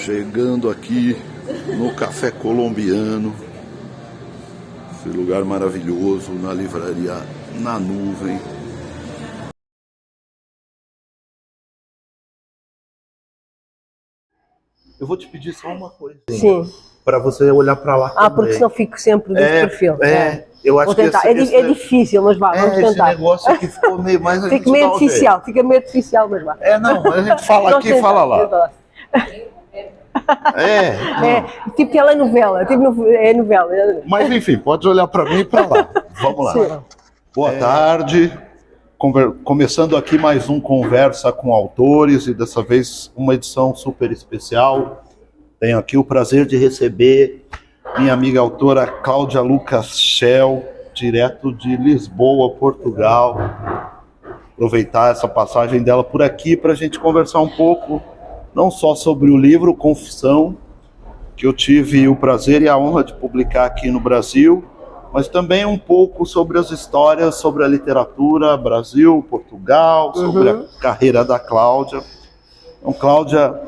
Chegando aqui no Café Colombiano, esse lugar maravilhoso, na livraria Na Nuvem. Eu vou te pedir só uma coisa. Sim. Para você olhar para lá também. Porque senão fico sempre desse perfil. Eu acho vou tentar. que é difícil, mas vá, vamos tentar. Esse negócio aqui ficou meio mais... Fica meio artificial, mas vá. Não, mas a gente fala aqui e fala lá. Tipo telenovela, é novela. Mas enfim, pode olhar para mim e para lá. Vamos lá. Sim. Boa tarde. Começando aqui mais um Conversa com Autores, e dessa vez uma edição super especial. Tenho aqui o prazer de receber minha amiga autora Cláudia Lucas Schell, direto de Lisboa, Portugal. Aproveitar essa passagem dela por aqui para a gente conversar um pouco, não só sobre o livro Confissão, que eu tive o prazer e a honra de publicar aqui no Brasil, mas também um pouco sobre as histórias, sobre a literatura, Brasil, Portugal, sobre a carreira da Cláudia. Então, Cláudia,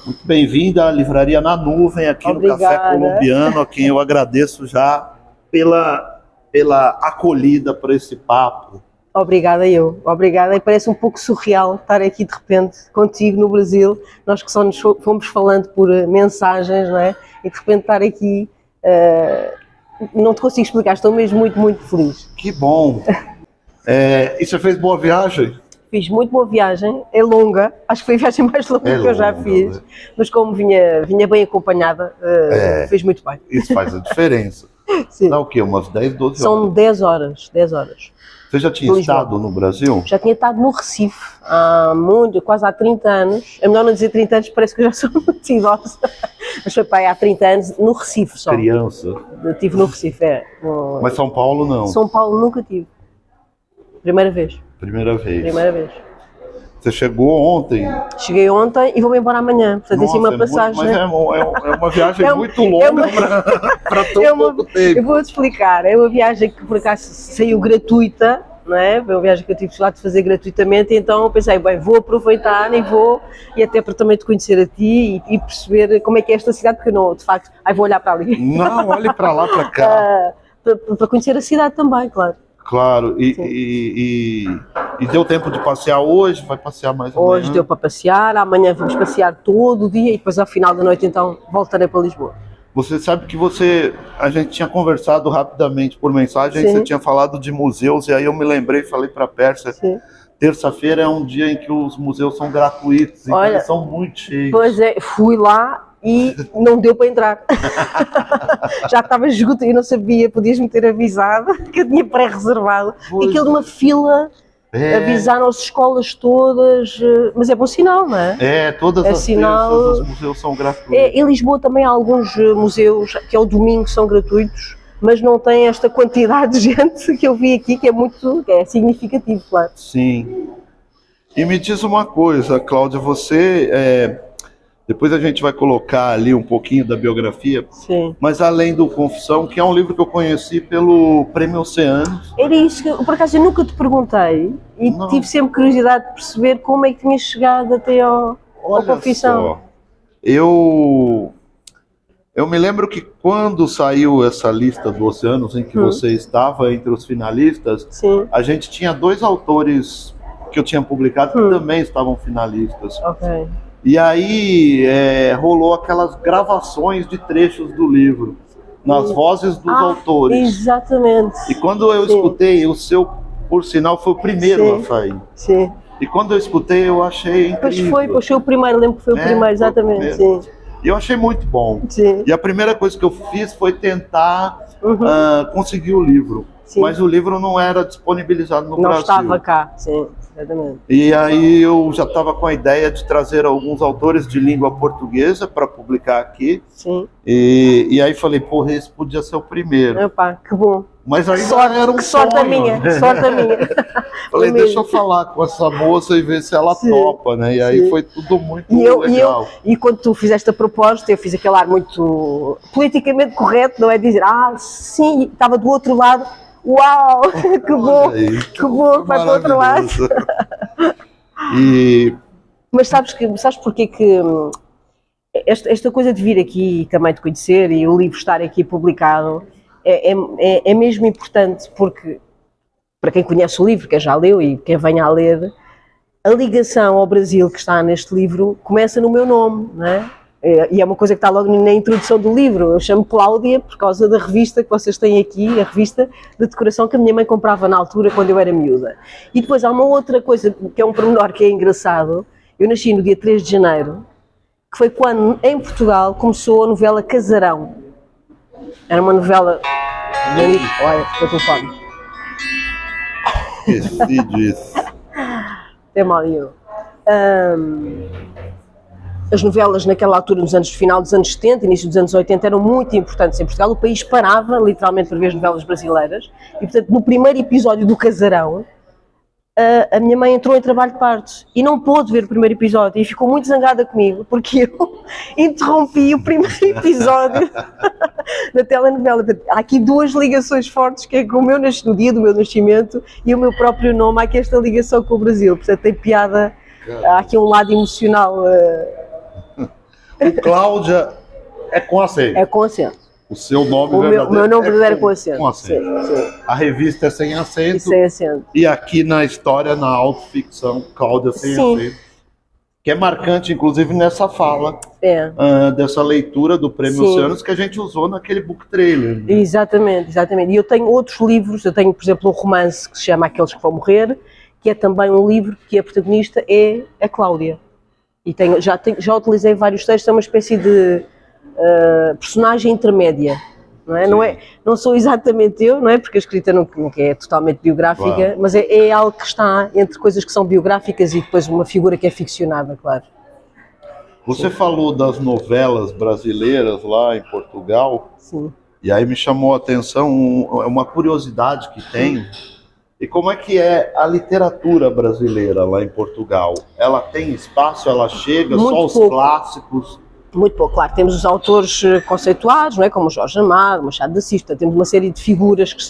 muito bem-vinda à Livraria Na Nuvem, aqui Obrigada. No Café Colombiano, a quem eu agradeço já pela acolhida para esse papo. Obrigada, e parece um pouco surreal estar aqui de repente contigo no Brasil, nós que só nos fomos falando por mensagens, não é? E de repente estar aqui, não te consigo explicar, estou mesmo muito, muito feliz. Que bom! E você fez boa viagem? Fiz muito boa viagem, é longa, acho que foi a viagem mais longa que eu já fiz, né? Mas como vinha bem acompanhada, fez muito bem. Isso faz a diferença. Sim. Dá o quê? Umas 10, 12 horas? São 10 horas. Você já tinha estado no Brasil? Já tinha estado no Recife quase há 30 anos. É melhor não dizer 30 anos, parece que eu já sou muito idosa. Mas foi para aí há 30 anos, no Recife só. Criança? Eu estive no Recife, Mas São Paulo não? São Paulo nunca tive. Primeira vez. Primeira vez. Primeira vez. Você chegou ontem? Cheguei ontem e vou-me embora amanhã. Portanto, assim uma passagem. Mas é uma viagem muito longa para tão pouco tempo. Eu vou-te explicar. É uma viagem que por acaso saiu gratuita, não é? Foi uma viagem que eu tive lá de fazer gratuitamente, então eu pensei, bem, vou aproveitar e até para também te conhecer a ti e perceber como é que é esta cidade, porque eu não, de facto, vou olhar para ali. Não, olhe para lá, para cá. Para conhecer a cidade também, claro. Claro, e deu tempo de passear hoje? Vai passear mais amanhã? Hoje deu para passear, amanhã vamos passear todo o dia e depois ao final da noite então voltarei para Lisboa. Você sabe que a gente tinha conversado rapidamente por mensagem, Sim. Você tinha falado de museus, e aí eu me lembrei, falei para a Pérsia, terça-feira é um dia em que os museus são gratuitos, então eles são muito cheios. Pois é, fui lá e não deu para entrar. Já estava esgotado, eu não sabia, podias-me ter avisado que eu tinha pré-reservado. Aquilo de uma fila, avisaram as escolas todas, mas é bom sinal, não é? Todas as terças os museus são gratuitos. Em Lisboa também há alguns museus que ao domingo são gratuitos, mas não tem esta quantidade de gente que eu vi aqui, que é significativo, claro. Sim. E me diz uma coisa, Cláudia, você... Depois a gente vai colocar ali um pouquinho da biografia. Sim. Mas além do Confissão, que é um livro que eu conheci pelo Prêmio Oceanos. Era isso que, por acaso, eu nunca te perguntei e tive sempre curiosidade de perceber como é que tinhas chegado até ao Confissão. Só. Eu me lembro que quando saiu essa lista do Oceanos, em que você estava entre os finalistas, a gente tinha 2 autores que eu tinha publicado que também estavam finalistas. Ok. E aí rolou aquelas gravações de trechos do livro, nas vozes dos autores. Exatamente. E quando eu escutei, o seu, por sinal, foi o primeiro a sair. Sim. E quando eu escutei, eu achei incrível. Pois foi o primeiro, lembro que foi o primeiro, exatamente. Sim. E eu achei muito bom. Sim. E a primeira coisa que eu fiz foi tentar conseguir o livro. Sim. Mas o livro não era disponibilizado no Brasil. Não estava cá, sim. Exatamente. E aí eu já estava com a ideia de trazer alguns autores de língua portuguesa para publicar aqui. Sim. E aí falei, porra, esse podia ser o primeiro. Opa, que bom. Mas ainda era um sorte a minha, sorte a minha. Falei, deixa eu falar com essa moça e ver se ela topa, né? E aí foi tudo muito legal. E quando tu fizeste a proposta, eu fiz aquele ar muito politicamente correto, não é dizer, sim, estava do outro lado. Uau, que bom, que bom, vai para o outro lado. Mas sabes porquê que esta coisa de vir aqui e também de conhecer e o livro estar aqui publicado é mesmo importante, porque para quem conhece o livro, quem já leu e quem venha a ler, a ligação ao Brasil que está neste livro começa no meu nome, não é? E é uma coisa que está logo na introdução do livro. Eu chamo Cláudia por causa da revista que vocês têm aqui, a revista de decoração que a minha mãe comprava na altura quando eu era miúda. E depois há uma outra coisa que é um pormenor que é engraçado. Eu nasci no dia 3 de janeiro, que foi quando em Portugal começou a novela Casarão. Era uma novela... Olha, foi o telefone. Esqueci disso. Tem mal nenhum. As novelas naquela altura, final dos anos 70, início dos anos 80, eram muito importantes em Portugal. O país parava literalmente para ver as novelas brasileiras. E, portanto, no primeiro episódio do Casarão, a minha mãe entrou em trabalho de partos e não pôde ver o primeiro episódio e ficou muito zangada comigo porque eu interrompi o primeiro episódio da telenovela. Há aqui duas ligações fortes, que é com o dia do meu nascimento e o meu próprio nome. Há aqui esta ligação com o Brasil, portanto tem piada, há aqui um lado emocional. O Cláudia é com acento. É com acento. O seu nome verdadeiro. O meu nome verdadeiro é com acento. Com acento. Sim, sim. A revista é sem acento. E sem acento. E aqui na história, na autoficção, Cláudia sem acento. Que é marcante, inclusive, nessa fala dessa leitura do Prêmio Oceanos que a gente usou naquele book trailer. Né? Exatamente, exatamente. E eu tenho outros livros, eu tenho, por exemplo, um romance que se chama Aqueles que Vão Morrer, que é também um livro que a protagonista é a Cláudia. E já utilizei vários textos, é uma espécie de personagem intermédia, não é? Não sou exatamente eu, não é? Porque a escrita não é totalmente biográfica, claro. Mas é algo que está entre coisas que são biográficas e depois uma figura que é ficcionada, claro. Você falou das novelas brasileiras lá em Portugal. Sim. E aí me chamou a atenção uma curiosidade que tenho. E como é que é a literatura brasileira lá em Portugal? Ela tem espaço, ela chega, muito só os pouco. Clássicos? Muito pouco, claro. Temos os autores conceituados, não é? Como o Jorge Amado, Machado de Assis, temos uma série de figuras que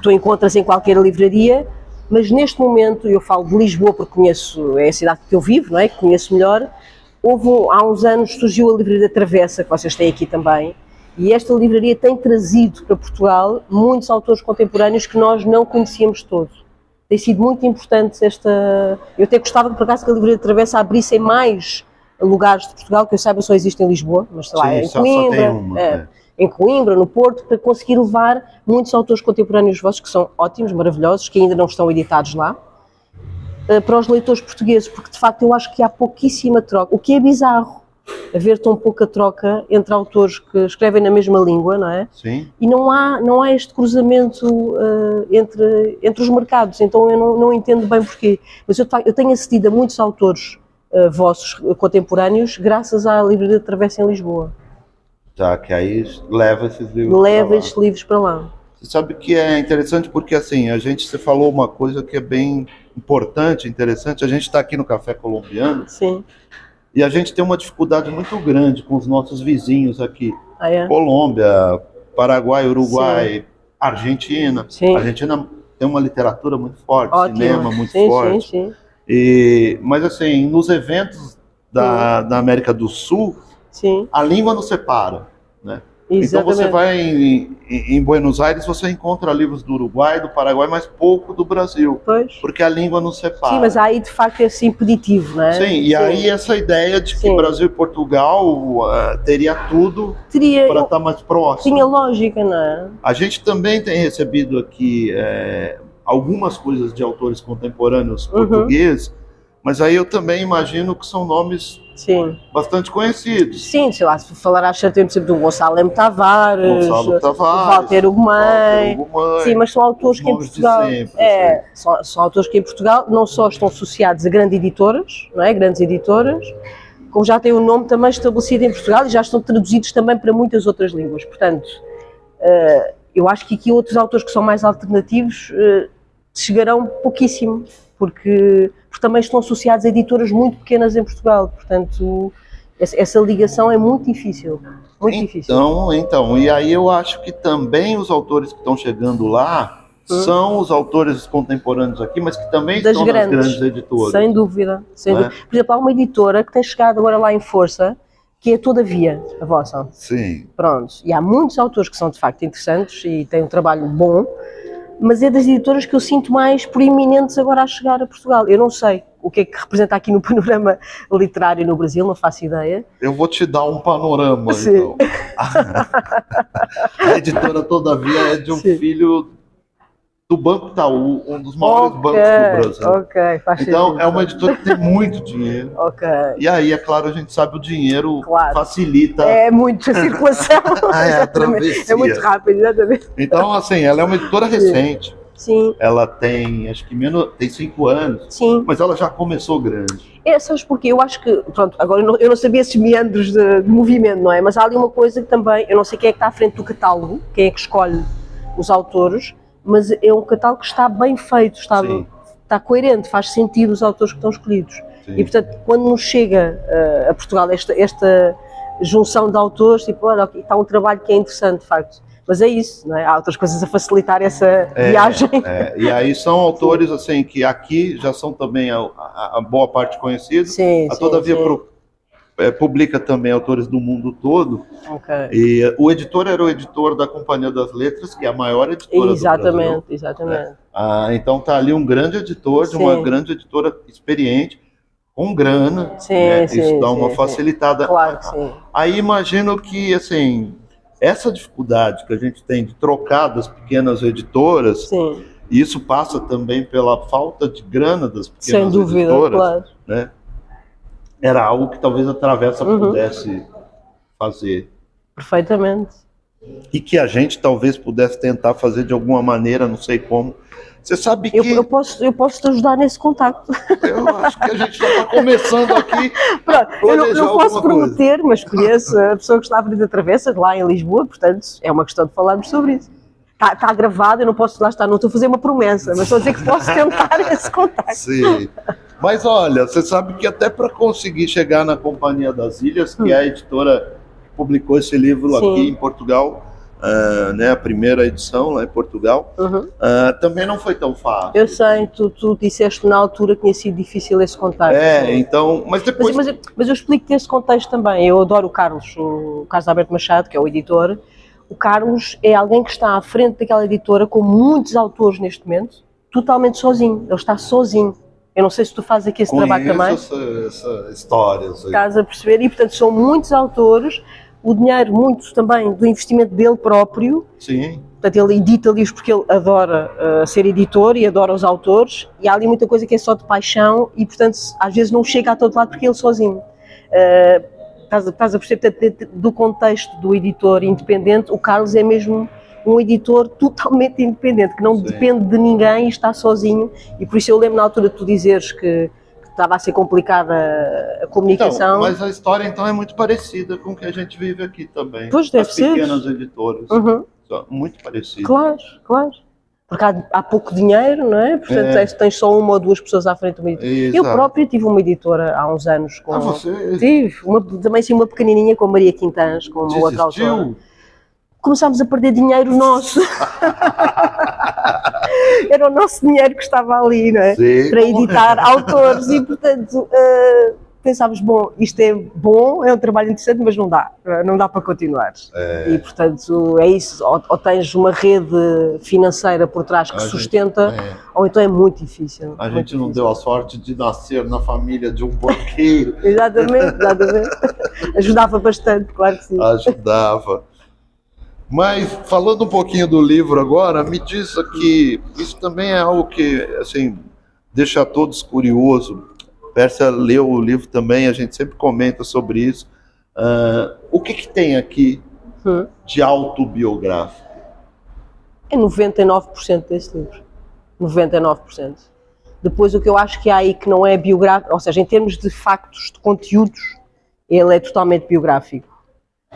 tu encontras em qualquer livraria, mas neste momento, eu falo de Lisboa porque é a cidade que eu vivo, não é? Que conheço melhor. Há uns anos surgiu a Livraria Travessa, que vocês têm aqui também, e esta livraria tem trazido para Portugal muitos autores contemporâneos que nós não conhecíamos todos. Tem sido muito importante Eu até gostava que, por acaso, que a Livraria Travessa abrisse mais lugares de Portugal, que eu saiba só existe em Lisboa, mas sei lá, em Coimbra, em Coimbra, no Porto, para conseguir levar muitos autores contemporâneos vossos, que são ótimos, maravilhosos, que ainda não estão editados lá, para os leitores portugueses, porque de facto eu acho que há pouquíssima troca, o que é bizarro, haver tão pouca troca entre autores que escrevem na mesma língua, não é? Sim. E não há este cruzamento entre os mercados, então eu não entendo bem porquê, mas eu tenho assistido a muitos autores vossos contemporâneos graças à Livraria de Travessa em Lisboa. Já que aí leva esses livros esses livros para lá. Você sabe que é interessante porque assim, você falou uma coisa que é bem importante, interessante, a gente está aqui no Café Colombiano. Sim. E a gente tem uma dificuldade muito grande com os nossos vizinhos aqui. Ah, é? Colômbia, Paraguai, Uruguai, sim. Argentina. Sim. A Argentina tem uma literatura muito forte, ótimo. Cinema muito sim, forte. Sim, sim. Mas assim, nos eventos da América do Sul, sim. a língua nos separa, né? Exatamente. Então você vai em Buenos Aires, você encontra livros do Uruguai, do Paraguai, mas pouco do Brasil. Pois. Porque a língua nos separa. Sim, mas aí de facto é assim impeditivo, não é? Sim, e aí essa ideia de que Brasil e Portugal teria tudo para estar mais próximo. Tinha lógica, não é? A gente também tem recebido aqui algumas coisas de autores contemporâneos portugueses, mas aí eu também imagino que são nomes bastante conhecidos. Sim, sei lá, se falar certamente sempre do Gonçalo M. Tavares, Walter Ugumem. Sim, mas são autores que em Portugal são autores que em Portugal não só estão associados a grandes editoras, não é? Grandes editoras, como já têm um nome também estabelecido em Portugal e já estão traduzidos também para muitas outras línguas. Portanto, eu acho que aqui outros autores que são mais alternativos chegarão pouquíssimo, porque também estão associados a editoras muito pequenas em Portugal, portanto essa ligação é muito difícil, muito difícil. Então, e aí eu acho que também os autores que estão chegando lá são os autores contemporâneos aqui, mas que também estão nas grandes editoras. Sem dúvida, sem dúvida. Por exemplo, há uma editora que tem chegado agora lá em força, que é Todavia, a vossa. Sim. Pronto. E há muitos autores que são de facto interessantes e têm um trabalho bom, mas é das editoras que eu sinto mais proeminentes agora a chegar a Portugal. Eu não sei o que é que representa aqui no panorama literário no Brasil, não faço ideia. Eu vou te dar um panorama, Sim. então. A editora Todavia é de um Sim. filho do Banco Itaú, um dos maiores bancos do Brasil. Ok, faz Então, sentido. é uma editora que tem muito dinheiro. Ok. E aí, é claro, a gente sabe o dinheiro Claro. facilita É muito a circulação. a Exatamente. travessia. É muito rápido, exatamente. Então, assim, ela é uma editora recente. Sim, Ela tem, acho que menos, tem 5 anos, sim. mas ela já começou grande. Sabes porquê? Eu acho que, pronto, agora eu não sabia esses meandros de movimento, não é? Mas há ali uma coisa que também, eu não sei quem é que está à frente do catálogo, quem é que escolhe os autores, mas é um catálogo que está bem feito, está coerente, faz sentido os autores que estão escolhidos. Sim. E, portanto, quando nos chega a Portugal esta junção de autores, tipo, olha, aqui está um trabalho que é interessante, de facto. Mas é isso, não é? Há outras coisas a facilitar essa viagem. E aí são autores assim que aqui já são também a boa parte conhecidos. Sim, Todavia sim. publica também autores do mundo todo. Okay. E o editor era o editor da Companhia das Letras, que é a maior editora do Brasil. Exatamente. Então tá ali um grande editor, de uma grande editora experiente, com grana. Sim, né? sim, isso dá uma sim. facilitada. Claro que sim. Aí imagino que, assim, essa dificuldade que a gente tem de trocar das pequenas editoras, Sim. isso passa também pela falta de grana das pequenas Sem dúvida, editoras, claro. né? Era algo que talvez a Travessa pudesse fazer. Perfeitamente. E que a gente talvez pudesse tentar fazer de alguma maneira, não sei como. Você sabe que... Eu posso te ajudar nesse contacto. Eu acho que a gente já está começando aqui. Pronto, eu não posso prometer, mas conheço a pessoa que está à frente da Travessa, de lá em Lisboa, portanto é uma questão de falarmos sobre isso. Está gravado, eu não posso, lá estar, não estou a fazer uma promessa, mas estou a dizer que posso tentar esse contacto. Sim. Mas olha, você sabe que até para conseguir chegar na Companhia das Ilhas, que é a editora que publicou esse livro aqui em Portugal, né, a primeira edição lá em Portugal, também não foi tão fácil. Eu sei, tu disseste na altura que tinha sido difícil esse contacto. Então, mas depois... Mas eu explico-te esse contexto também. Eu adoro o Carlos Alberto Machado, que é o editor. O Carlos é alguém que está à frente daquela editora com muitos autores neste momento, totalmente sozinho. Ele está sozinho. Eu não sei se tu fazes aqui esse trabalho também. Essa história. Estás a perceber? E, portanto, são muitos autores, o dinheiro muito também do investimento dele próprio. Sim. Portanto, ele edita livros porque ele adora ser editor e adora os autores, e há ali muita coisa que é só de paixão e, portanto, às vezes não chega a todo lado porque ele sozinho. Estás a perceber, portanto, do contexto do editor independente, o Carlos é mesmo um editor totalmente independente, que não depende de ninguém e está sozinho, e por isso eu lembro na altura de tu dizeres que estava a ser complicada a comunicação. Então, mas a história então é muito parecida com o que a gente vive aqui também. Pois deve ser. As pequenas editoras. Muito parecido. Claro. Porque há pouco dinheiro, não é? Portanto, tens só uma ou duas pessoas à frente de uma editora. Exato. Eu própria tive uma editora há uns anos. Você? Tive, também sim, uma pequenininha com a Maria Quintans, com uma outra autora. Começámos a perder dinheiro nosso. Era o nosso dinheiro que estava ali, não é? Sim. Para editar autores e, portanto, pensámos, bom, isto é bom, é um trabalho interessante, mas não dá para continuar. E, portanto, é isso, ou tens uma rede financeira por trás que sustenta, ou então é muito difícil. A gente não deu a sorte de nascer na família de um banqueiro. Exatamente. Ajudava bastante, claro que sim. Ajudava. Mas, falando um pouquinho do livro agora, me diz aqui, isso também é algo que, assim, deixa todos curiosos. Pérsia leu o livro também, a gente sempre comenta sobre isso. O que tem aqui de autobiográfico? É 99% desse livro. 99%. Depois, o que eu acho que há aí que não é biográfico, ou seja, em termos de factos, de conteúdos, ele é totalmente biográfico.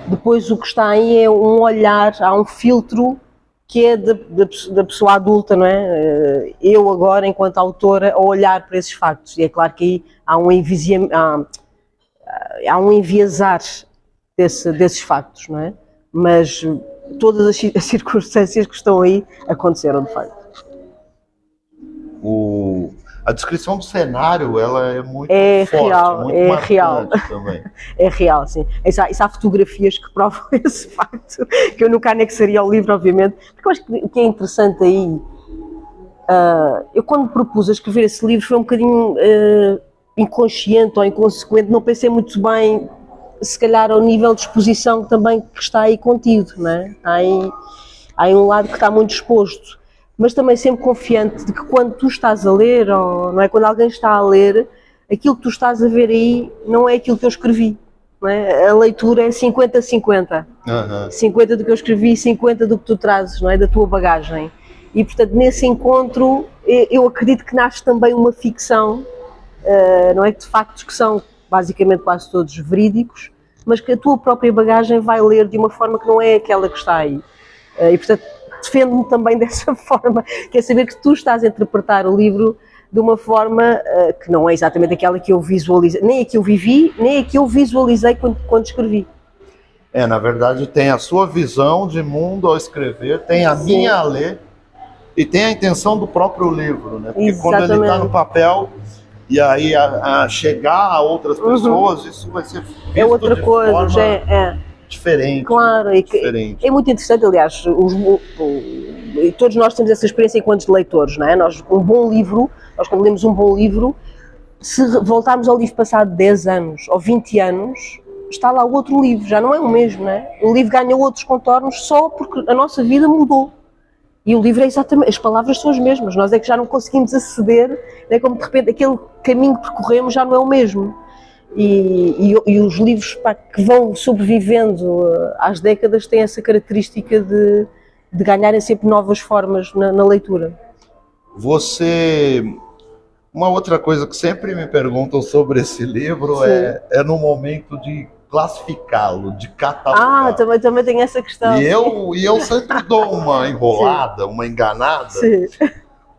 Depois o que está aí é um olhar, há um filtro que é da pessoa adulta, não é? Eu agora, enquanto autora, a olhar para esses factos. E é claro que aí há um enviesar desses factos, não é? Mas todas as circunstâncias que estão aí aconteceram de facto. A descrição do cenário, ela é muito forte, real, muito é marcante real. também. É real, sim. Isso há fotografias que provam esse facto, que eu nunca anexaria ao livro, obviamente, porque eu acho que o que é interessante aí, eu quando propus a escrever esse livro foi um bocadinho inconsciente ou inconsequente, não pensei muito bem, se calhar, ao nível de exposição também que está aí contido, não é? Há aí um lado que está muito exposto, mas também sempre confiante de que quando tu estás a ler, ou não é, quando alguém está a ler, aquilo que tu estás a ver aí não é aquilo que eu escrevi, não é? A leitura é 50-50, 50 do que eu escrevi, 50 do que tu trazes, não é? Da tua bagagem. E portanto nesse encontro eu acredito que nasce também uma ficção, não é, de factos que são basicamente quase todos verídicos, mas que a tua própria bagagem vai ler de uma forma que não é aquela que está aí. E portanto defendo-me também dessa forma, que é saber que tu estás a interpretar o livro de uma forma que não é exatamente aquela que eu visualizei, nem a que eu vivi, nem a que eu visualizei quando escrevi. Na verdade tem a sua visão de mundo ao escrever, tem a minha a ler e tem a intenção do próprio livro, né? Porque quando ele está no papel e aí a chegar a outras pessoas, isso vai ser visto é outra de coisa, forma já é diferente. Claro, e diferente. É muito interessante, aliás, todos nós temos essa experiência enquanto leitores, não é? Nós quando lemos um bom livro, se voltarmos ao livro passado 10 anos ou 20 anos, está lá o outro livro, já não é o mesmo, não é? O livro ganha outros contornos só porque a nossa vida mudou. E o livro é exatamente, as palavras são as mesmas, nós é que já não conseguimos aceder, é como de repente aquele caminho que percorremos já não é o mesmo. E os livros que vão sobrevivendo às décadas têm essa característica de ganharem sempre novas formas na leitura. Uma outra coisa que sempre me perguntam sobre esse livro é no momento de classificá-lo, de catalogar. Também tem essa questão. E eu sempre dou uma enrolada, uma enganada. Sim.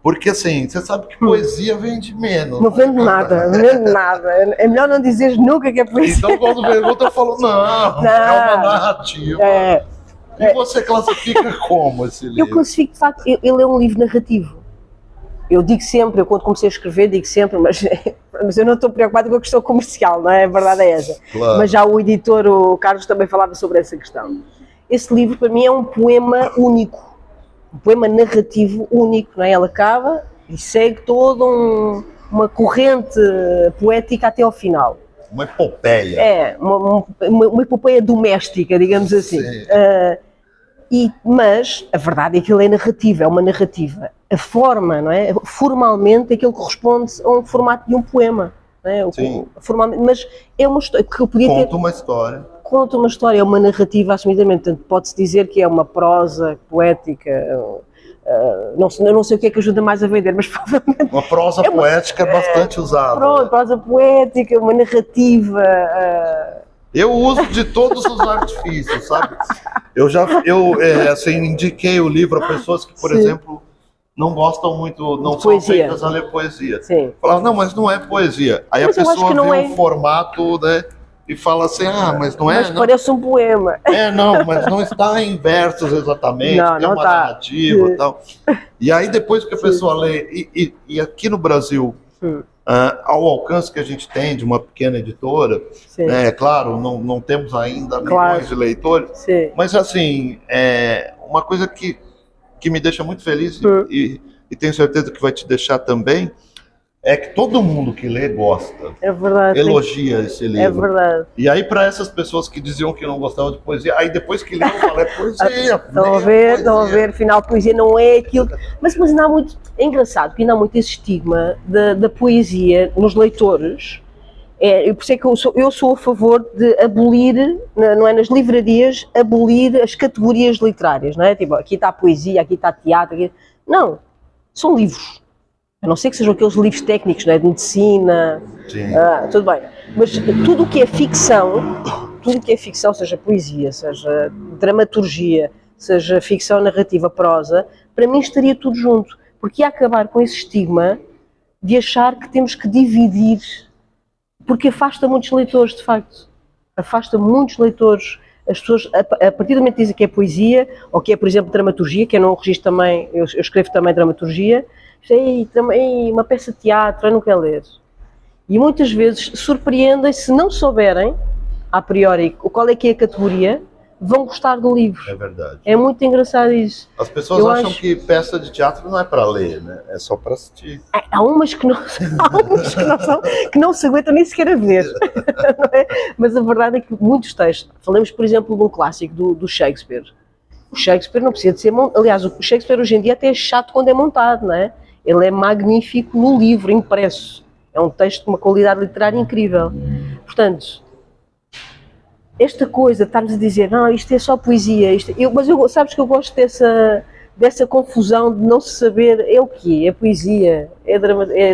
Porque assim, você sabe que poesia vende menos. Não vende nada, não vende nada. É melhor não dizer nunca que é poesia. Então quando pergunta eu falo, não, é uma narrativa. E você classifica como esse livro? Eu classifico, de facto, ele é um livro narrativo. Eu digo sempre, eu quando comecei a escrever, digo sempre, mas eu não estou preocupada com a questão comercial, não é? A verdade é essa. Claro. Mas já o editor, o Carlos, também falava sobre essa questão. Esse livro, para mim, é um poema único. Um poema narrativo único, não é? Ele acaba e segue toda uma corrente poética até ao final. Uma epopeia. Uma epopeia doméstica, digamos assim. Mas a verdade é que ele é narrativo, é uma narrativa. A forma, não é? Formalmente, aquilo corresponde a um formato de um poema. Não é? Formalmente, mas é uma história que eu podia ter. Conta uma história. Conta uma história, é uma narrativa assumidamente, portanto pode-se dizer que é uma prosa poética, não sei o que é que ajuda mais a vender, mas provavelmente... Uma prosa poética é bastante usada. Pronto, prosa poética, uma narrativa... Eu uso de todos os artifícios, sabe? Eu indiquei o livro a pessoas que, por exemplo, não gostam muito, não são feitas a ler poesia. Sim. Falavam, não, mas não é poesia. Aí mas a pessoa vê o formato, né? E fala assim, mas não é... Mas parece um poema. Não, mas não está em versos exatamente, tem uma narrativa e tal. E aí depois que a pessoa lê, e aqui no Brasil, ao alcance que a gente tem de uma pequena editora, claro, não temos ainda milhões de leitores, mas assim, uma coisa que me deixa muito feliz e tenho certeza que vai te deixar também, é que todo mundo que lê gosta. É verdade. Elogia esse livro. É verdade. E aí, para essas pessoas que diziam que não gostavam de poesia, aí depois que leram, falam, é poesia. Estão a ver, afinal, poesia não é aquilo. Mas ainda há muito. É engraçado, porque ainda há muito esse estigma da poesia nos leitores. Por isso é que eu sou a favor de abolir, não é, nas livrarias, abolir as categorias literárias, não é? Tipo, aqui está a poesia, aqui está teatro. Não. São livros. A não ser que sejam aqueles livros técnicos, não é? De medicina, tudo bem. Mas tudo o que é ficção, seja poesia, seja dramaturgia, seja ficção narrativa, prosa, para mim estaria tudo junto. Porque ia acabar com esse estigma de achar que temos que dividir, porque afasta muitos leitores, de facto. Afasta muitos leitores. As pessoas, a partir do momento que dizem que é poesia, ou que é, por exemplo, dramaturgia, que eu não registro também, eu escrevo também dramaturgia, isto é também uma peça de teatro, eu não quero ler. E muitas vezes surpreendem-se, se não souberem, a priori, qual é que é a categoria, vão gostar do livro. É verdade. É muito engraçado isso. As pessoas acham que peça de teatro não é para ler, né? É só para assistir. Há umas que não, que não se aguentam nem sequer a ver. Não é? Mas a verdade é que muitos textos, falamos por exemplo de um clássico do Shakespeare. O Shakespeare não precisa de ser montado. Aliás, o Shakespeare hoje em dia até é chato quando é montado, não é? Ele é magnífico no livro, impresso. É um texto de uma qualidade literária incrível. Portanto, esta coisa, estarmos a dizer, não, isto é só poesia, sabes que eu gosto dessa confusão de não se saber, é o quê? É poesia, é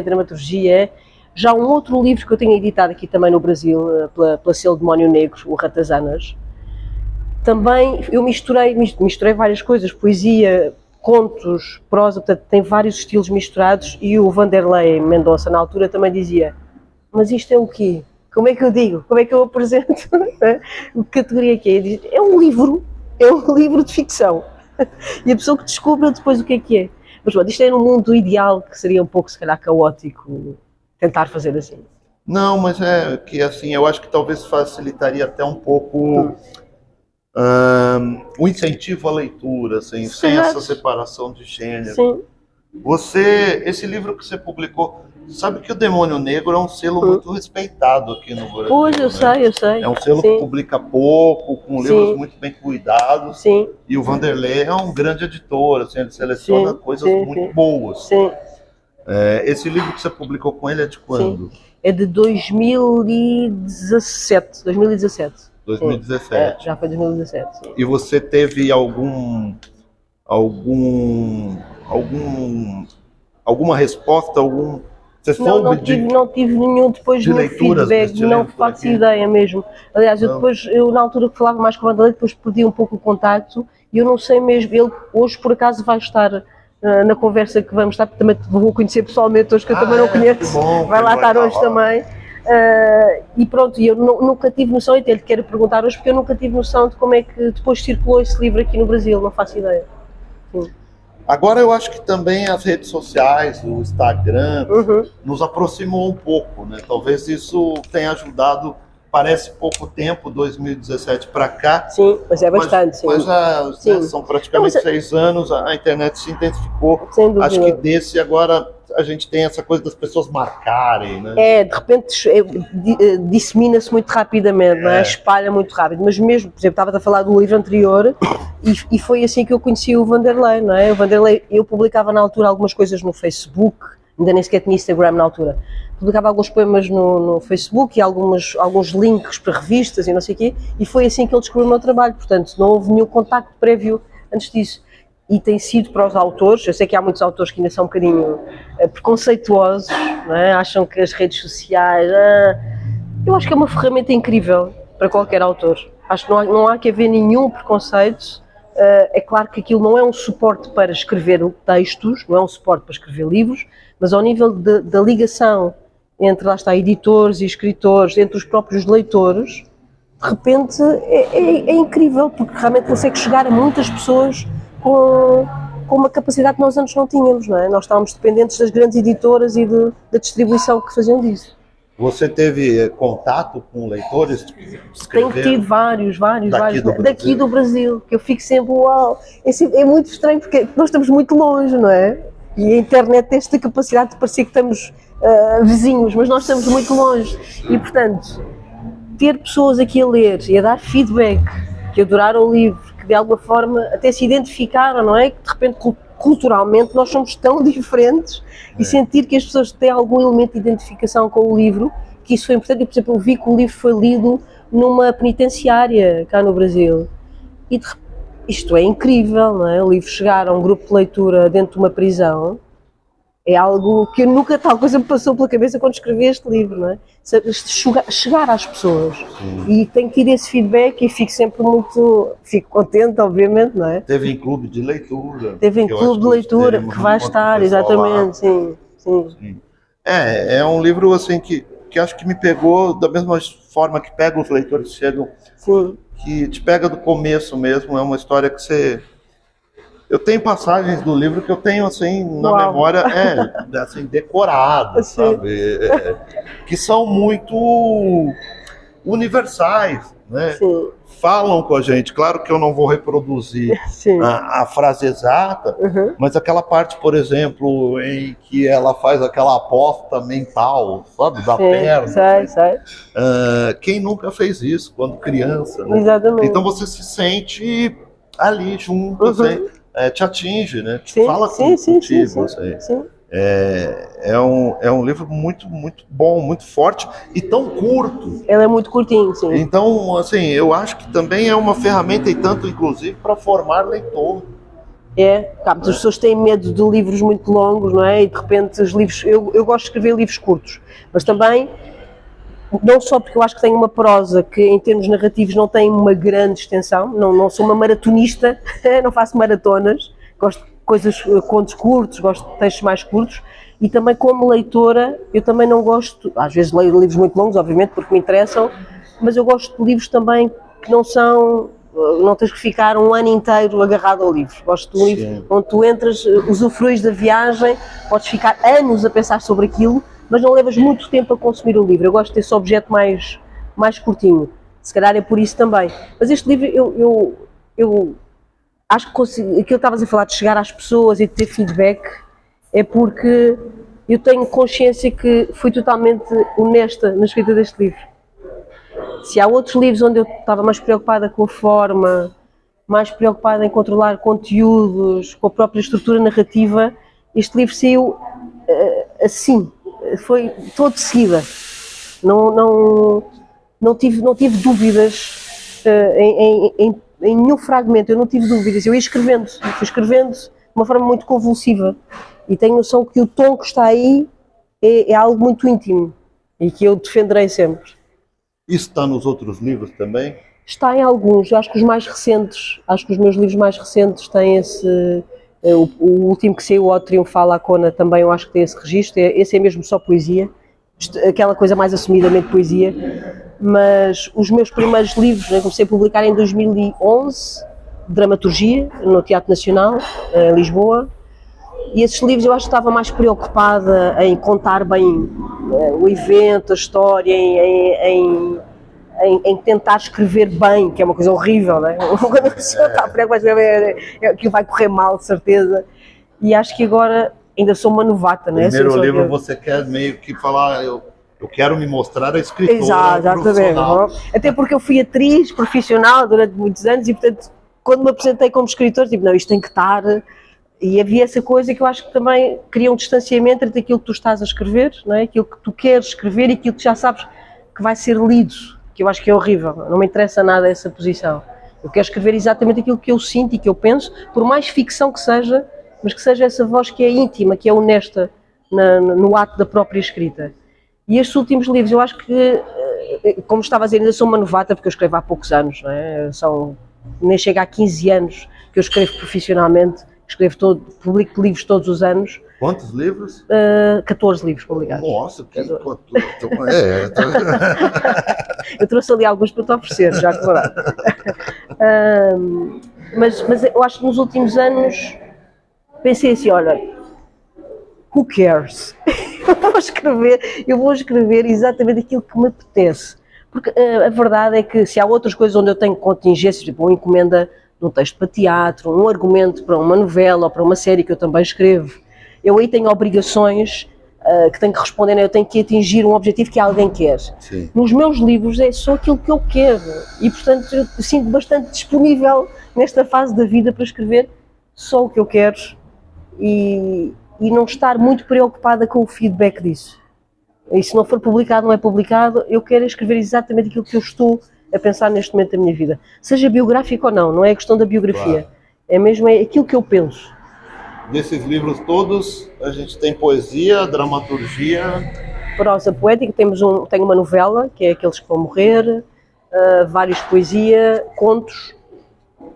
dramaturgia, é... Já um outro livro que eu tenho editado aqui também no Brasil, pela Selo Demónio Negro, o Ratazanas, também eu misturei várias coisas, poesia, contos, prosa, portanto tem vários estilos misturados, e o Vanderlei Mendonça na altura também dizia, mas isto é o quê? Como é que eu digo? Como é que eu apresento? Que categoria que é? É um livro de ficção. E a pessoa que descobre depois o que é. Mas bom, isto é num mundo ideal que seria um pouco, se calhar, caótico tentar fazer assim. Não, mas é que assim, eu acho que talvez facilitaria até um pouco o incentivo à leitura, assim, sem essa separação de gênero. Sim. Esse livro que você publicou, sabe que o Demônio Negro é um selo muito respeitado aqui no Brasil. Pois, eu sei. É um selo que publica pouco, com livros muito bem cuidados. Sim. E o Vanderlei é um grande editor, assim, ele seleciona coisas muito boas. Sim. Esse livro que você publicou com ele é de quando? Sim. É de 2017. 2017. Já foi 2017. Sim. E você teve alguma resposta, Não tive nenhum depois de feedback, não faço ideia mesmo. Aliás, eu na altura que falava mais com o Vanderlei, depois perdi um pouco o contacto e eu não sei mesmo, ele hoje por acaso vai estar na conversa que vamos estar, porque também vou conhecer pessoalmente hoje, que eu também não conheço, vai lá estar hoje também. E pronto, eu nunca tive noção, e até lhe quero perguntar hoje, porque eu nunca tive noção de como é que depois circulou esse livro aqui no Brasil, não faço ideia. Sim. Agora eu acho que também as redes sociais, o Instagram, nos aproximou um pouco, né? Talvez isso tenha ajudado, parece pouco tempo, 2017 para cá. Sim, mas é bastante, mas são praticamente 6 anos, a internet se intensificou. Sem dúvida. Acho que desse agora a gente tem essa coisa das pessoas marcarem, né? De repente dissemina-se muito rapidamente, não é? Espalha muito rápido, mas mesmo, por exemplo, estava a falar do livro anterior e foi assim que eu conheci o Vanderlei, não é? O Vanderlei, eu publicava na altura algumas coisas no Facebook, ainda nem sequer tinha Instagram na altura, publicava alguns poemas no Facebook e alguns links para revistas e não sei o quê, e foi assim que ele descobriu o meu trabalho, portanto não houve nenhum contacto prévio antes disso. E tem sido para os autores, eu sei que há muitos autores que ainda são um bocadinho preconceituosos, não é? Acham que as redes sociais... eu acho que é uma ferramenta incrível para qualquer autor. Acho que não há que haver nenhum preconceito. É claro que aquilo não é um suporte para escrever textos, não é um suporte para escrever livros, mas ao nível da ligação entre, lá está, editores e escritores, entre os próprios leitores, de repente é incrível, porque realmente consegue chegar a muitas pessoas com uma capacidade que nós antes não tínhamos, não é? Nós estávamos dependentes das grandes editoras e da distribuição que faziam disso. Você teve contato com leitores? Tenho tido vários daqui do Brasil, que eu fico sempre, uau, é muito estranho porque nós estamos muito longe, não é? E a internet tem esta capacidade de parecer que estamos vizinhos, mas nós estamos muito longe e, portanto, ter pessoas aqui a ler e a dar feedback, que adoraram o livro, de alguma forma até se identificaram, não é? Que de repente culturalmente nós somos tão diferentes e sentir que as pessoas têm algum elemento de identificação com o livro, que isso foi importante. Eu, por exemplo, eu vi que o livro foi lido numa penitenciária cá no Brasil e isto é incrível, não é? O livro chegar a um grupo de leitura dentro de uma prisão é algo que nunca tal coisa me passou pela cabeça quando escrevi este livro, não é? Chegar às pessoas. E tenho tido esse feedback e fico sempre fico contente, obviamente, não é? Teve em clube de leitura. Teve em clube de leitura, que vai estar, exatamente, sim. É um livro assim que acho que me pegou da mesma forma que pega os leitores que chegam, que te pega do começo mesmo, é uma história que você Eu tenho passagens do livro que eu tenho assim na Uau. memória, assim, decoradas, Sim. sabe? Que são muito universais, né? Sim, Falam com a gente. Claro que eu não vou reproduzir sim. a frase exata, Uhum. mas aquela parte, por exemplo, em que ela faz aquela aposta mental, sabe, da Sim, perna. sei. Quem nunca fez isso quando criança, né? Exatamente. Então você se sente ali junto, Uhum. assim, te atinge, né? Te Sim, fala sim, contigo. Assim. sim. É um livro muito, muito bom, muito forte e tão curto. Ele é muito curtinho, sim. Então, assim, eu acho que também é uma ferramenta e tanto, inclusive, para formar leitor. As pessoas têm medo de livros muito longos, não é? E de repente os livros. Eu gosto de escrever livros curtos, mas também, não só porque eu acho que tenho uma prosa que, em termos narrativos, não tem uma grande extensão, não sou uma maratonista, não faço maratonas, gosto de contos curtos, gosto de textos mais curtos, e também, como leitora, eu também não gosto. Às vezes leio livros muito longos, obviamente, porque me interessam, mas eu gosto de livros também que não são. Não tens que ficar um ano inteiro agarrado ao livro. Gosto de um livro onde tu entras, usufruis da viagem, podes ficar anos a pensar sobre aquilo, mas não levas muito tempo a consumir o livro. Eu gosto desse objeto mais curtinho. Se calhar é por isso também. Mas este livro, eu acho que consigo, aquilo que estavas a falar de chegar às pessoas e de ter feedback, é porque eu tenho consciência que fui totalmente honesta na escrita deste livro. Se há outros livros onde eu estava mais preocupada com a forma, mais preocupada em controlar conteúdos, com a própria estrutura narrativa, este livro saiu assim, foi todo de seguida. Não tive dúvidas em nenhum fragmento, eu não tive dúvidas. Eu ia escrevendo, fui escrevendo de uma forma muito convulsiva e tenho noção que o tom que está aí é algo muito íntimo e que eu defenderei sempre. Isso está nos outros livros também? Está em alguns, acho que os mais recentes, acho que os meus livros mais recentes têm esse, o último que saiu, O Triunfal à Cona, também eu acho que tem esse registro, esse é mesmo só poesia, aquela coisa mais assumidamente poesia, mas os meus primeiros livros, né, comecei a publicar em 2011, de dramaturgia, no Teatro Nacional, em Lisboa, e esses livros eu acho que estava mais preocupada em contar bem o evento, a história, em tentar escrever bem, que é uma coisa horrível, não é? Quando a pessoa está preocupada, aquilo vai correr mal, de certeza. E acho que agora ainda sou uma novata, não é? Primeiro livro você quer meio que falar, eu quero me mostrar a escritora profissional. Até porque eu fui atriz profissional durante muitos anos e, portanto, quando me apresentei como escritor, tipo, não, isto tem que estar... E havia essa coisa que eu acho que também cria um distanciamento entre aquilo que tu estás a escrever, não é? Aquilo que tu queres escrever e aquilo que já sabes que vai ser lido, que eu acho que é horrível. Não me interessa nada essa posição. Eu quero escrever exatamente aquilo que eu sinto e que eu penso, por mais ficção que seja, mas que seja essa voz que é íntima, que é honesta no ato da própria escrita. E estes últimos livros, eu acho que, como estava a dizer, ainda sou uma novata, porque eu escrevo há poucos anos, não é? Nem chega a 15 anos que eu escrevo profissionalmente. Publico livros todos os anos. Quantos livros? 14 livros publicados. Nossa, que Eu trouxe ali alguns para te oferecer, já que vou dar. Mas eu acho que nos últimos anos pensei assim, olha, who cares? Eu vou escrever exatamente aquilo que me apetece. Porque a verdade é que se há outras coisas onde eu tenho contingências, tipo uma encomenda de um texto para teatro, um argumento para uma novela ou para uma série que eu também escrevo, eu aí tenho obrigações que tenho que responder, né? Eu tenho que atingir um objetivo que alguém quer. Sim. Nos meus livros é só aquilo que eu quero e, portanto, eu sinto bastante disponível nesta fase da vida para escrever só o que eu quero e não estar muito preocupada com o feedback disso. E se não for publicado, não é publicado, eu quero escrever exatamente aquilo que eu estou a pensar neste momento da minha vida. Seja biográfico ou não é a questão da biografia. Claro. É mesmo aquilo que eu penso. Desses livros todos, a gente tem poesia, dramaturgia... Prosa poética, tenho uma novela, que é Aqueles que Vão Morrer, vários poesia, contos,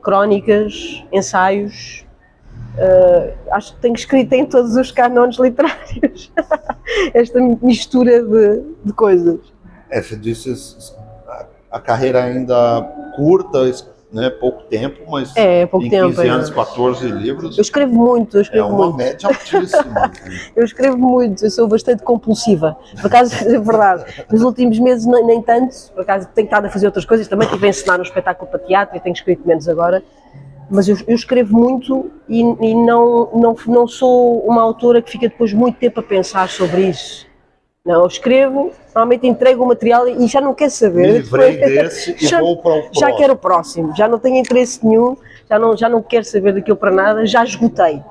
crónicas, ensaios... acho que tenho escrito em todos os cânones literários esta mistura de coisas. Você disse a carreira ainda curta, né, pouco tempo, mas pouco em tempo, 15 anos, 14 livros, Eu escrevo muito, eu é escrevo uma muito. média altíssima. Eu escrevo muito, eu sou bastante compulsiva. Por acaso, é verdade. Nos últimos meses, nem tanto, por acaso tenho estado a fazer outras coisas. Também estive a ensinar um espetáculo para teatro e tenho escrito menos agora. Mas eu escrevo muito e não sou uma autora que fica depois muito tempo a pensar sobre isso. Não, eu escrevo, normalmente entrego o material e já não quero saber. Me livrei desse e vou para o próximo. Já quero o próximo, já não tenho interesse nenhum, já não quero saber daquilo para nada, já esgotei.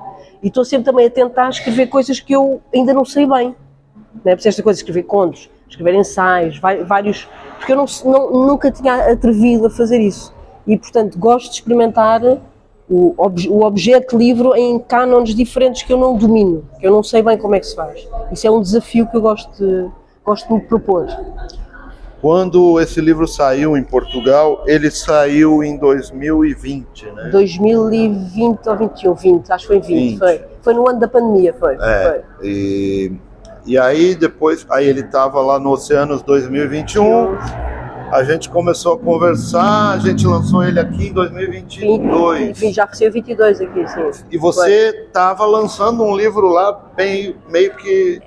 E estou sempre também a tentar escrever coisas que eu ainda não sei bem. Não é? Por esta coisa de escrever contos, escrever ensaios, vários. Porque eu nunca tinha atrevido a fazer isso. E, portanto, gosto de experimentar o objeto livro em cânones diferentes que eu não domino, que eu não sei bem como é que se faz. Isso é um desafio que eu gosto de me propor. Quando esse livro saiu em Portugal, ele saiu em 2020, né? 2020 ou 21, 20, acho que foi 20. Foi no ano da pandemia, foi. E aí depois, ele estava lá no Oceanos 2021, a gente começou a conversar, a gente lançou ele aqui em 2022. Já saiu 22 aqui, sim. E você estava lançando um livro lá meio que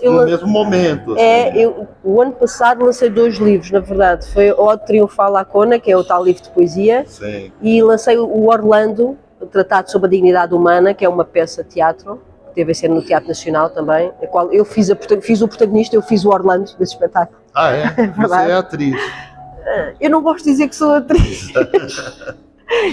no mesmo momento. Assim. O ano passado lancei 2 livros, na verdade. Foi o Triunfal Lacona, que é o tal livro de poesia, Sim. E lancei o Orlando, o Tratado sobre a Dignidade Humana, que é uma peça de teatro, que teve a ser no Teatro Nacional também, a qual eu fiz o protagonista, eu fiz o Orlando desse espetáculo. Ah, é? Você é atriz. Eu não gosto de dizer que sou atriz.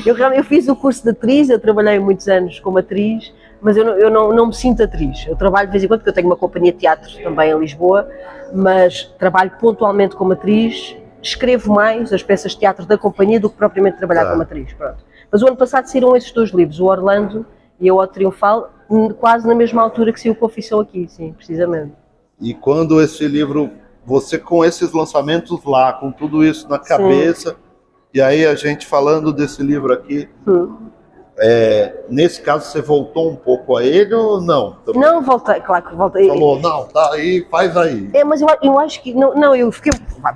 Eu fiz o curso de atriz, eu trabalhei muitos anos como atriz, mas eu não me sinto atriz. Eu trabalho de vez em quando, porque eu tenho uma companhia de teatro também em Lisboa, mas trabalho pontualmente como atriz, escrevo mais as peças de teatro da companhia do que propriamente trabalhar como atriz. Pronto. Mas o ano passado saíram esses 2 livros, o Orlando e o Triunfal, quase na mesma altura que saiu o Confissão aqui, sim, precisamente. E quando esse livro, você com esses lançamentos lá, com tudo isso na cabeça, sim. E aí a gente falando desse livro aqui, nesse caso você voltou um pouco a ele ou não? Também? Não, voltei, claro que voltei. Falou, não, tá aí, faz aí. Mas eu acho que,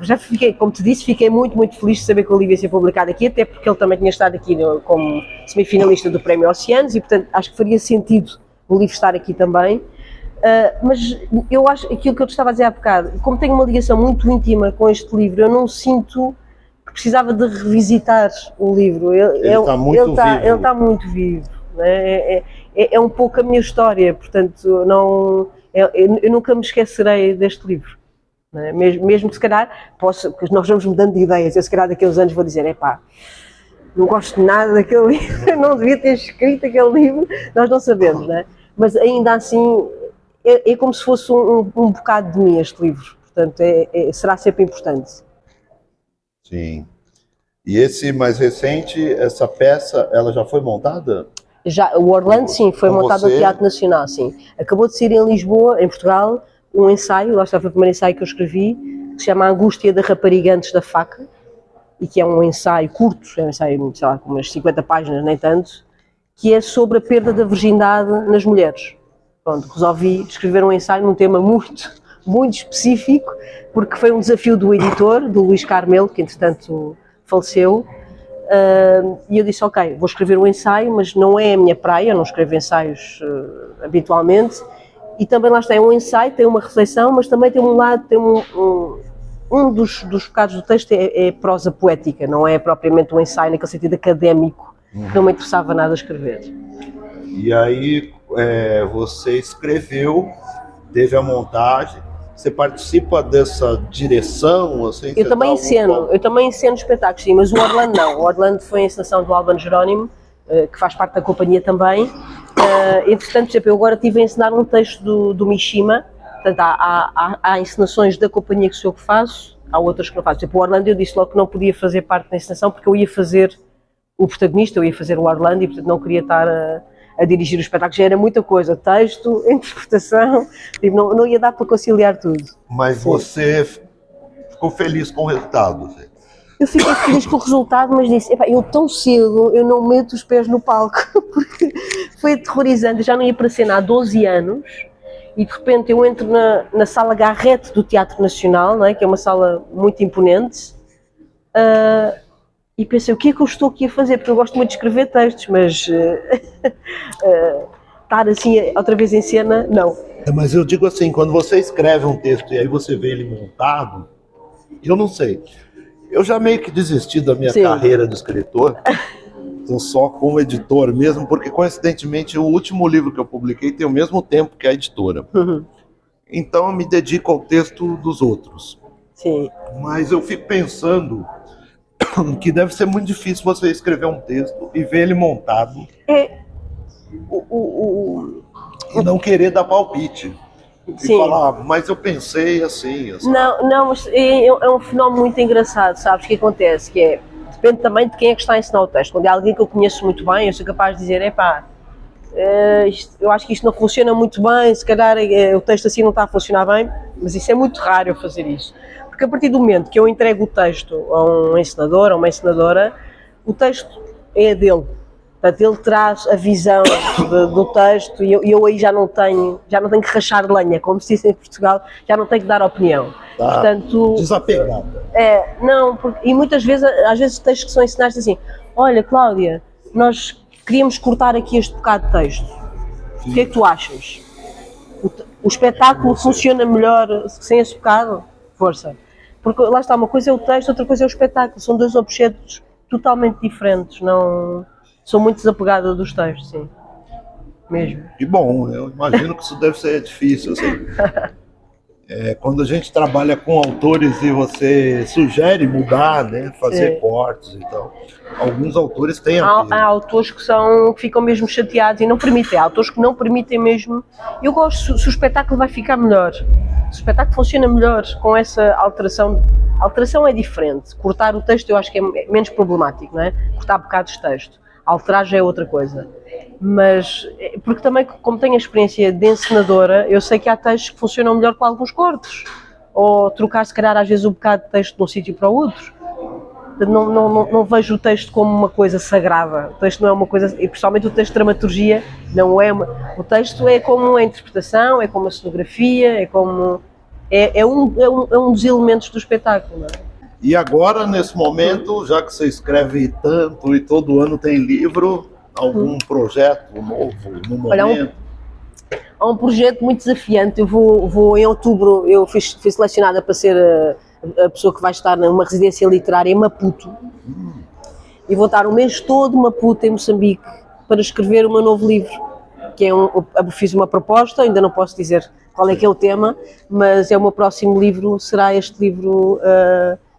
já fiquei, como te disse, fiquei muito, muito feliz de saber que o livro ia ser publicado aqui, até porque ele também tinha estado aqui como semifinalista do Prémio Oceanos e, portanto, acho que faria sentido o livro estar aqui também. Mas eu acho, aquilo que eu te estava a dizer há bocado, como tenho uma ligação muito íntima com este livro, eu não sinto que precisava de revisitar o livro. Ele está muito vivo. Né? É um pouco a minha história, portanto, eu nunca me esquecerei deste livro. Né? Mesmo que se calhar, nós vamos mudando de ideias, eu se calhar daqui a uns anos vou dizer, não gosto de nada daquele livro, eu não devia ter escrito aquele livro, nós não sabemos, né? Mas ainda assim, é como se fosse um bocado de mim este livro, portanto, será sempre importante. Sim. E esse mais recente, essa peça, ela já foi montada? Já, o Orlando, sim, foi montado no Teatro Nacional, sim. Acabou de sair em Lisboa, em Portugal, um ensaio, lá está, foi o primeiro ensaio que eu escrevi, que se chama A Angústia da Rapariga Antes da Faca, e que é um ensaio curto, é um ensaio, sei lá, com umas 50 páginas, nem tanto, que é sobre a perda da virgindade nas mulheres. Pronto, resolvi escrever um ensaio num tema muito, muito específico, porque foi um desafio do editor, do Luís Carmelo, que entretanto faleceu, e eu disse, ok, vou escrever um ensaio, mas não é a minha praia, eu não escrevo ensaios habitualmente, e também lá está, é um ensaio, tem uma reflexão, mas também tem um lado, tem um dos bocados do texto é prosa poética, não é propriamente um ensaio naquele sentido académico, que não me interessava nada escrever. E aí você escreveu, teve a montagem, você participa dessa direção? Assim, eu também ensino espetáculos, sim, mas o Orlando não. O Orlando foi a encenação do Albano Jerónimo, que faz parte da companhia também. Entretanto, por exemplo, eu agora estive a ensinar um texto do Mishima, portanto há encenações da companhia que sou eu que faço, há outras que não faço. Por exemplo, o Orlando eu disse logo que não podia fazer parte da encenação porque eu ia fazer o protagonista, eu ia fazer o Orlando e portanto não queria estar a dirigir o espetáculo, já era muita coisa, texto, interpretação, não ia dar para conciliar tudo. Mas sim. Você ficou feliz com o resultado? Sim. Eu fiquei feliz com o resultado, mas disse, eu tão cedo, eu não meto os pés no palco, porque foi aterrorizante, eu já não ia para a cena há 12 anos, e de repente eu entro na sala Garrett do Teatro Nacional, não é? Que é uma sala muito imponente, E pensei, o que é que eu estou aqui a fazer? Porque eu gosto muito de escrever textos, mas estar assim outra vez em cena, não. Mas eu digo assim, quando você escreve um texto e aí você vê ele montado, eu não sei. Eu já meio que desisti da minha Sim. carreira de escritor. Estou só como editor mesmo, porque coincidentemente o último livro que eu publiquei tem o mesmo tempo que a editora. Então eu me dedico ao texto dos outros. Sim. Mas eu fico pensando que deve ser muito difícil você escrever um texto e ver ele montado e não querer dar palpite. Sim. E falar, mas eu pensei assim. Não, mas é um fenómeno muito engraçado, sabes? O que acontece? Que é, depende também de quem é que está a ensinar o texto. Quando é alguém que eu conheço muito bem, eu sou capaz de dizer, eu acho que isto não funciona muito bem, se calhar o texto assim não está a funcionar bem, mas isso é muito raro eu fazer isso. Porque a partir do momento que eu entrego o texto a um ensinador, a uma ensinadora, o texto é dele. Portanto, ele traz a visão do texto e eu aí já não tenho que rachar lenha, como se diz em Portugal, já não tenho que dar opinião. Tá. Portanto, Desapegada. Não, e muitas vezes, às vezes textos que são ensinados assim, olha Cláudia, nós queríamos cortar aqui este bocado de texto. O que é que tu achas? O espetáculo funciona melhor sem esse bocado? Força. Porque lá está, uma coisa é o texto, outra coisa é o espetáculo. São dois objetos totalmente diferentes. Não, sou muito desapegada dos textos, sim. Mesmo. E bom, eu imagino que isso deve ser difícil, assim. Quando a gente trabalha com autores e você sugere mudar, né, fazer cortes e tal, alguns autores têm há autores que ficam mesmo chateados e não permitem, há autores que não permitem mesmo. Eu gosto, se o espetáculo vai ficar melhor, se o espetáculo funciona melhor com essa alteração, a alteração é diferente, cortar o texto eu acho que é menos problemático, não é? Cortar bocados de texto, alterar já é outra coisa. Mas, porque também, como tenho a experiência de encenadora, eu sei que há textos que funcionam melhor com alguns cortes, ou trocar se calhar às vezes um bocado de texto de um sítio para o outro. Não vejo o texto como uma coisa sagrada, o texto não é uma coisa, e principalmente o texto de dramaturgia, não é o texto é como a interpretação, é como a cenografia, é um dos elementos do espetáculo, não é? E agora, nesse momento, já que você escreve tanto e todo ano tem livro, algum projeto novo no momento? Há um projeto muito desafiante. Eu vou em outubro, eu fui selecionada para ser a pessoa que vai estar numa residência literária em Maputo. E vou estar o mês todo em Maputo, em Moçambique, para escrever o meu novo livro. Eu fiz uma proposta, ainda não posso dizer qual é que é o tema, mas é o meu próximo livro, será este livro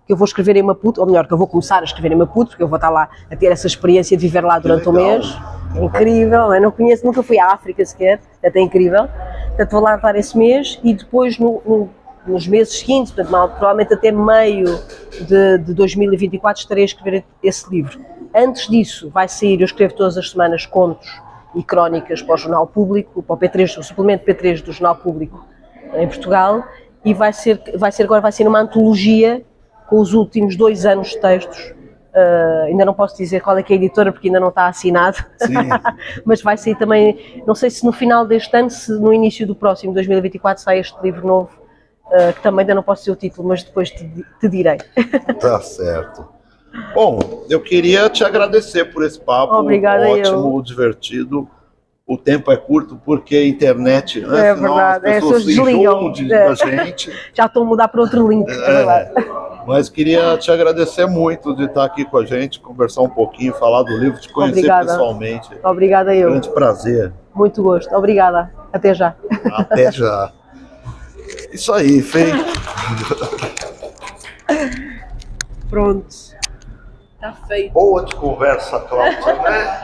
que eu vou escrever em Maputo, ou melhor, que eu vou começar a escrever em Maputo, porque eu vou estar lá a ter essa experiência de viver lá durante um mês. É incrível, eu não conheço, nunca fui à África sequer, é incrível. Portanto, vou lá estar esse mês e depois nos meses seguintes, portanto, provavelmente até meio de 2024 estarei a escrever esse livro. Antes disso vai sair, eu escrevo todas as semanas contos e crónicas para o Jornal Público, para o P3, o suplemento P3 do Jornal Público em Portugal, e vai ser numa antologia com os últimos 2 anos de textos. Ainda não posso dizer qual é que é a editora porque ainda não está assinado. Mas vai sair também, não sei se no final deste ano, se no início do próximo 2024 sai este livro novo, que também ainda não posso dizer o título, mas depois te direi. Tá certo. Bom, eu queria te agradecer por esse papo. Obrigada, ótimo, divertido. O tempo é curto porque a internet, né? É verdade, as pessoas desligam da gente. Já estou a mudar para outro link, é verdade. Mas queria te agradecer muito de estar aqui com a gente, conversar um pouquinho, falar do livro, te conhecer pessoalmente. Obrigada eu. Grande prazer. Muito gosto, obrigada. Até já. Até já. Isso aí, feito. Pronto. Está feito. Boa de conversa, Cláudia, né?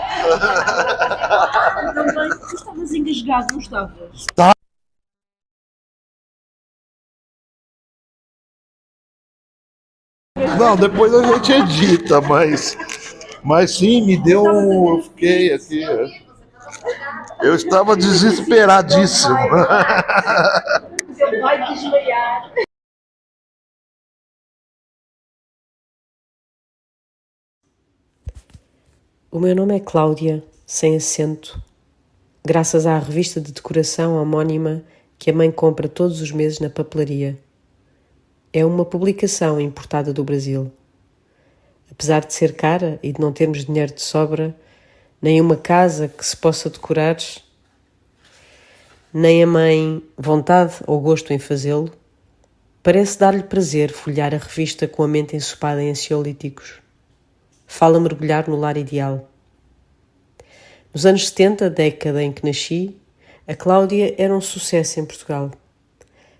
Também, tu estavas engasgado, não estavas? Tá. Não, depois a gente edita, mas sim, me deu eu fiquei aqui. Eu estava desesperadíssimo. Você vai desmaiar. O meu nome é Cláudia, sem acento, graças à revista de decoração homónima que a mãe compra todos os meses na papelaria. É uma publicação importada do Brasil. Apesar de ser cara e de não termos dinheiro de sobra, nem uma casa que se possa decorar, nem a mãe vontade ou gosto em fazê-lo, parece dar-lhe prazer folhear a revista com a mente ensopada em ansiolíticos. Fala mergulhar no lar ideal. Nos anos 70, década em que nasci, a Cláudia era um sucesso em Portugal.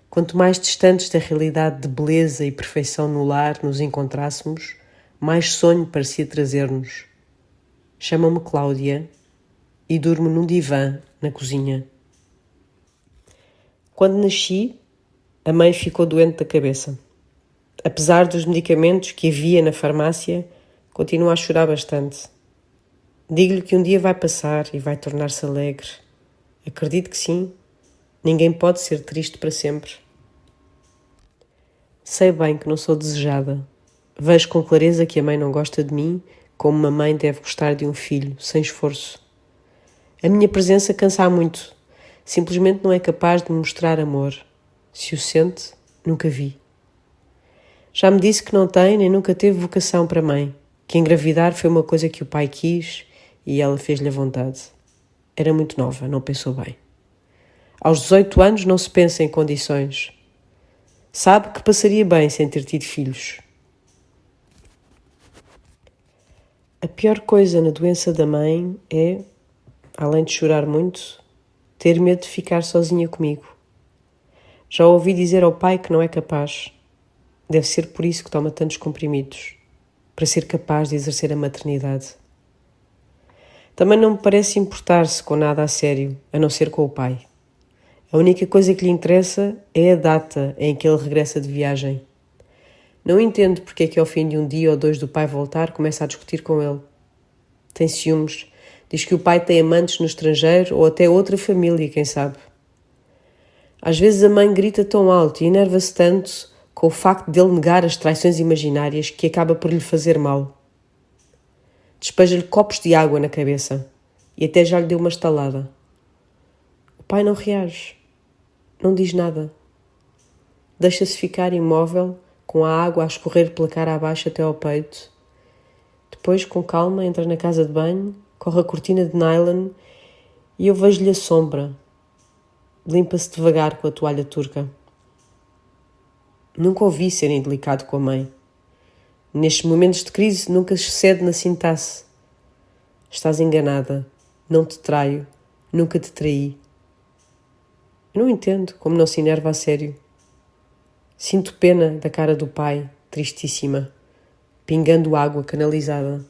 Quanto mais distantes da realidade de beleza e perfeição no lar nos encontrássemos, mais sonho parecia trazer-nos. Chamo-me Cláudia e durmo num divã na cozinha. Quando nasci, a mãe ficou doente da cabeça. Apesar dos medicamentos que havia na farmácia, continua a chorar bastante. Digo-lhe que um dia vai passar e vai tornar-se alegre. Acredito que sim. Ninguém pode ser triste para sempre. Sei bem que não sou desejada. Vejo com clareza que a mãe não gosta de mim, como uma mãe deve gostar de um filho, sem esforço. A minha presença cansa muito. Simplesmente não é capaz de me mostrar amor. Se o sente, nunca vi. Já me disse que não tem nem nunca teve vocação para mãe, que engravidar foi uma coisa que o pai quis e ela fez-lhe a vontade. Era muito nova, não pensou bem. Aos 18 anos não se pensa em condições. Sabe que passaria bem sem ter tido filhos. A pior coisa na doença da mãe é, além de chorar muito, ter medo de ficar sozinha comigo. Já ouvi dizer ao pai que não é capaz. Deve ser por isso que toma tantos comprimidos, para ser capaz de exercer a maternidade. Também não me parece importar-se com nada a sério, a não ser com o pai. A única coisa que lhe interessa é a data em que ele regressa de viagem. Não entendo porque é que ao fim de um dia ou dois do pai voltar começa a discutir com ele. Tem ciúmes, diz que o pai tem amantes no estrangeiro ou até outra família, quem sabe. Às vezes a mãe grita tão alto e enerva-se tanto com o facto dele negar as traições imaginárias que acaba por lhe fazer mal. Despeja-lhe copos de água na cabeça e até já lhe deu uma estalada. O pai não reage, não diz nada. Deixa-se ficar imóvel, com a água a escorrer pela cara abaixo até ao peito. Depois, com calma, entra na casa de banho, corre a cortina de nylon e eu vejo-lhe a sombra. Limpa-se devagar com a toalha turca. Nunca ouvi ser indelicado com a mãe. Nestes momentos de crise nunca excede na sintaxe. Estás enganada, não te traio, nunca te traí. Eu não entendo como não se enerva a sério. Sinto pena da cara do pai, tristíssima, pingando água canalizada.